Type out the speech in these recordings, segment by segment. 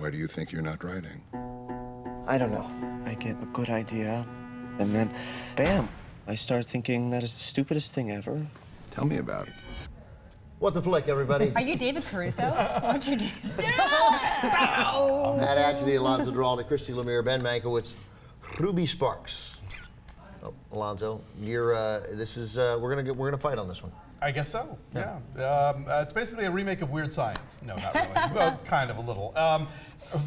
Why do you think you're not writing? I don't know. I get a good idea, and then, bam, I start thinking that is the stupidest thing ever. Tell me about it. What the flick, everybody? Are you David Caruso? What'd you do? Matt Atchity, Alonso Duralde, Christy Lemire, Ben Mankiewicz, Ruby Sparks. Oh, Alonso, you're. We're gonna fight on this one. I guess so. Yeah. It's basically a remake of Weird Science. No, not really. Well, kind of a little.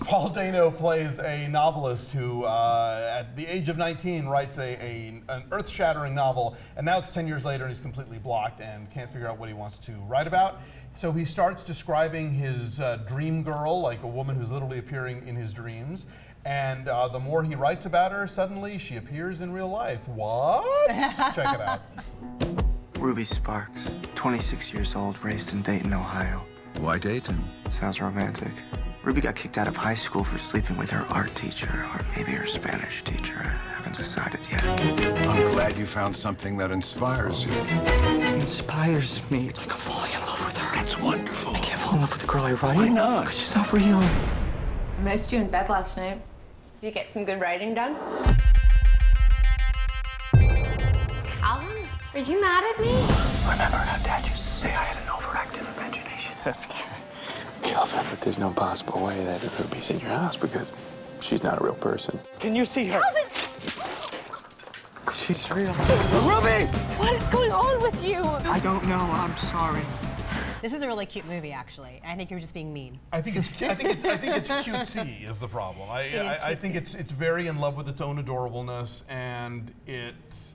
Paul Dano plays a novelist who, at the age of 19, writes an earth-shattering novel, and now it's 10 years later, and he's completely blocked and can't figure out what he wants to write about. So he starts describing his dream girl, like a woman who's literally appearing in his dreams. And the more he writes about her, suddenly she appears in real life. What? Check it out. Ruby Sparks, 26 years old, raised in Dayton, Ohio. Why Dayton? Sounds romantic. Ruby got kicked out of high school for sleeping with her art teacher, or maybe her Spanish teacher. I haven't decided yet. I'm glad you found something that inspires you. It inspires me. It's like I'm falling in love with her. That's wonderful. I can't fall in love with the girl I write. Why not? Because she's not real. I missed you in bed last night. Did you get some good writing done? Calvin, are you mad at me? Remember how Dad used to say I had an overactive imagination? That's scary. Calvin, but there's no possible way that Ruby's in your house because she's not a real person. Can you see her? Calvin! She's real. Ruby! What is going on with you? I don't know. I'm sorry. This is a really cute movie, actually. I think you're just being mean. I think it's cutesy is the problem. I think it's very in love with its own adorableness, and it's.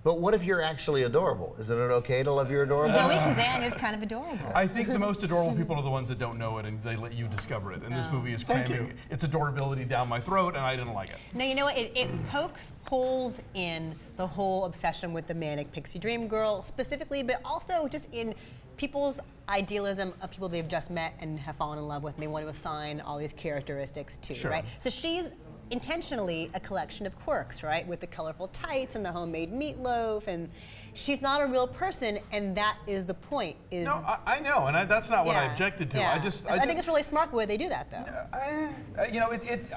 But what if you're actually adorable? Isn't it okay to love your adorable? Zoe Kazan is kind of adorable. I think the most adorable people are the ones that don't know it, and they let you discover it. And this movie is cramming its adorability down my throat, and I didn't like it. No, you know what? It pokes holes in the whole obsession with the manic pixie dream girl specifically, but also just in people's idealism of people they've just met and have fallen in love with, and they want to assign all these characteristics to, right? So she's intentionally a collection of quirks, right? With the colorful tights and the homemade meatloaf, and she's not a real person, and that is the point. No, I know, and that's not what I objected to. Yeah. I think it's really smart the way they do that, though.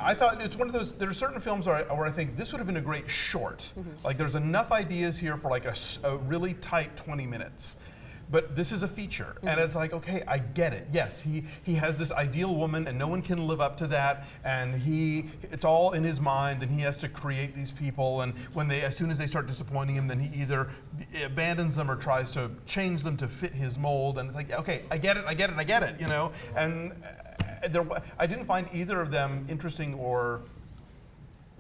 I thought it's one of those. There are certain films where I think this would have been a great short. Like there's enough ideas here for like a really tight 20 minutes. But this is a feature, and it's like, okay, I get it. Yes, he has this ideal woman, and no one can live up to that, and it's all in his mind, and he has to create these people, and as soon as they start disappointing him, then he either abandons them or tries to change them to fit his mold, and it's like, okay, I get it, you know? And I didn't find either of them interesting or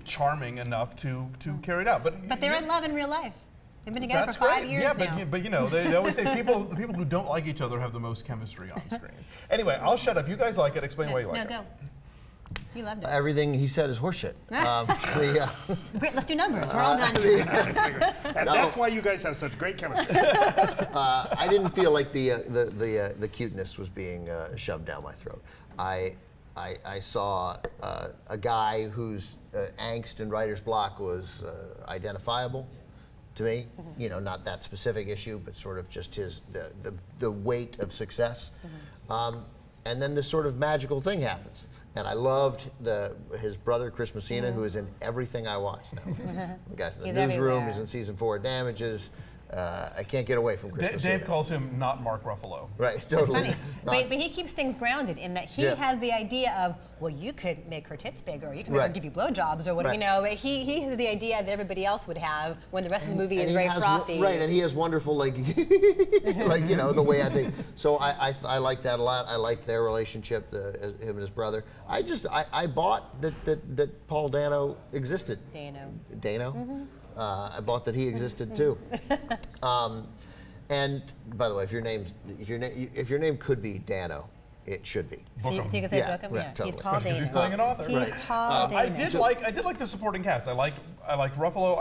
charming enough to carry it out. But they're in love in real life. They've been together for 5 years now. But you know, they always say the people who don't like each other have the most chemistry on screen. Anyway, I'll shut up. You guys like it. Explain why you like it. No, go. You loved it. Everything he said is horseshit. Wait, let's do numbers. We're all done. And that's why you guys have such great chemistry. I didn't feel like the cuteness was being shoved down my throat. I saw a guy whose angst and writer's block was identifiable to me. You know, not that specific issue, but sort of just the weight of success. And then this sort of magical thing happens. And I loved his brother, Chris Messina, who is in everything I watch now. The guy's in the newsroom, everywhere. he's in season 4 of Damages. I can't get away from Chris Messina. Dave calls him not Mark Ruffalo. Right, totally. It's funny. But he keeps things grounded in that he has the idea of, well, you could make her tits bigger, or you can make her give you blowjobs, or what, you know. He has the idea that everybody else would have when the rest of the movie is very frothy. Right, and he has wonderful, like, like, you know, the way I think. So I like that a lot. I like their relationship, him and his brother. I bought that Paul Dano existed. Dano? I bought that he existed too. And by the way, if your name could be Dano, it should be. So you can say book him? Yeah, totally. He's Paul Dano. He's playing an author. He's Paul Dano. I did like the supporting cast. I liked Ruffalo.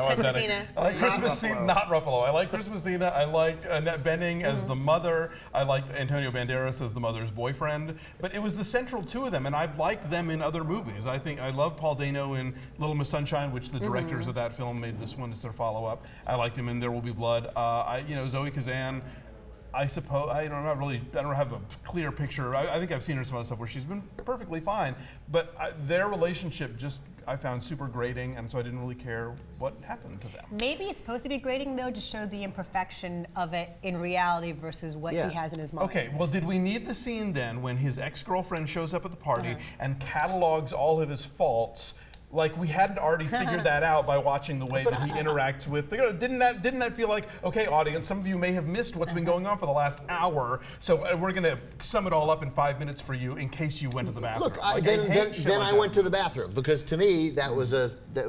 Chris Messina. I like Chris Messina, not Ruffalo. I like Chris Messina. I liked Annette Bening as the mother. I liked Antonio Banderas as the mother's boyfriend. But it was the central two of them, and I've liked them in other movies. I love Paul Dano in Little Miss Sunshine, which the directors of that film made this one as their follow-up. I liked him in There Will Be Blood. Zoe Kazan. I suppose I don't have a clear picture. I think I've seen her in some other stuff where she's been perfectly fine, but their relationship just I found super grating, and so I didn't really care what happened to them. Maybe it's supposed to be grating though, to show the imperfection of it in reality versus what he has in his mind. Okay, well, did we need the scene then when his ex-girlfriend shows up at the party and catalogs all of his faults? Like we hadn't already figured that out by watching the way that he interacts with. Didn't that feel like, okay, audience, some of you may have missed what's been going on for the last hour, so we're going to sum it all up in 5 minutes for you in case you went to the bathroom. Look, Like, I went to the bathroom because to me that was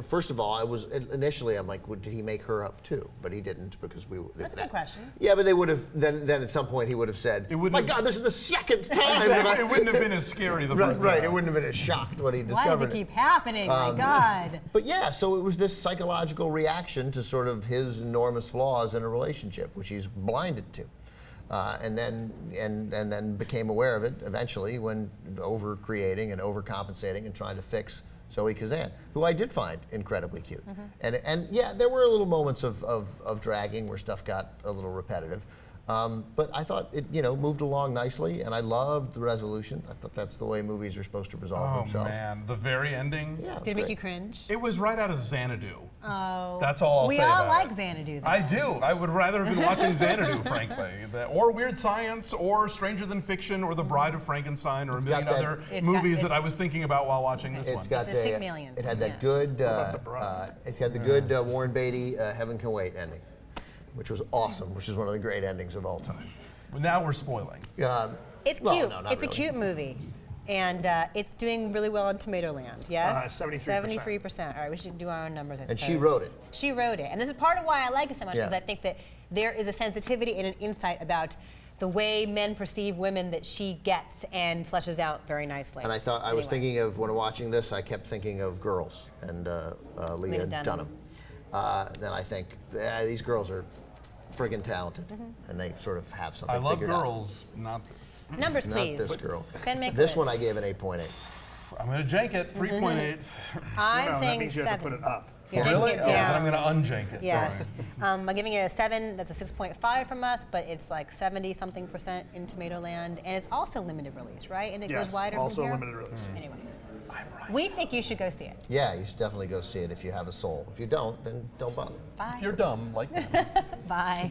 first of all, I was initially I'm like, did he make her up too? But he didn't because we. That's a good question. Yeah, but they would have then at some point he would have said, "My God, this is the second time." It wouldn't have been as scary the first right. time. It wouldn't have been as shocked when he Why discovered does it keep happening? My God. But yeah, so it was this psychological reaction to sort of his enormous flaws in a relationship, which he's blinded to, and then became aware of it eventually when over creating and overcompensating and trying to fix Zoe Kazan, who I did find incredibly cute. And yeah, there were little moments of dragging where stuff got a little repetitive. But I thought it, moved along nicely, and I loved the resolution. I thought that's the way movies are supposed to resolve themselves. Oh man, the very ending. Yeah, Did it make you cringe? It was right out of Xanadu. Oh. That's all I'll say We all about like it. Xanadu, though. I do. I would rather have been watching Xanadu, frankly, or Weird Science, or Stranger Than Fiction, or The Bride of Frankenstein, or a million got that- other It's movies got- that I was thinking about while watching this one. It's got It's a Pygmalion. it had that Yeah. good about The Bride? it had the good Warren Beatty Heaven Can Wait ending, which was awesome, which is one of the great endings of all time. But now we're spoiling. It's Well, cute. no, not It's a really. cute movie. And it's doing really well on Tomatoland, yes? 73%. 73%. All right, we should do our own numbers, I And suppose. she wrote it. She wrote it. And this is part of why I like it so much, Yeah. because I think that there is a sensitivity and an insight about the way men perceive women that she gets and fleshes out very nicely. And I thought I was Anyway. thinking of when watching this, I kept thinking of Girls and Leah Lena Dunham. Dunham. Then I think these girls are friggin' talented, and they sort of have something I love figured out. girls, not this. Numbers, Not please. this girl. Ben Mankiewicz. This one I gave an 8.8. I'm going to jank it, 3.8. I'm No, that saying means you have to 7. put it up. You're Really? taking Oh, it then down. I'm going to unjank it. Yes. I'm giving it a 7. That's a 6.5 from us, but it's like 70-something% in Tomatoland. And it's also limited release, right? And it Yes, goes wider also from here? limited release. Anyway. We think you should go see it. Yeah, you should definitely go see it if you have a soul. If you don't, then don't bother. Bye. If you're dumb, like me. Bye.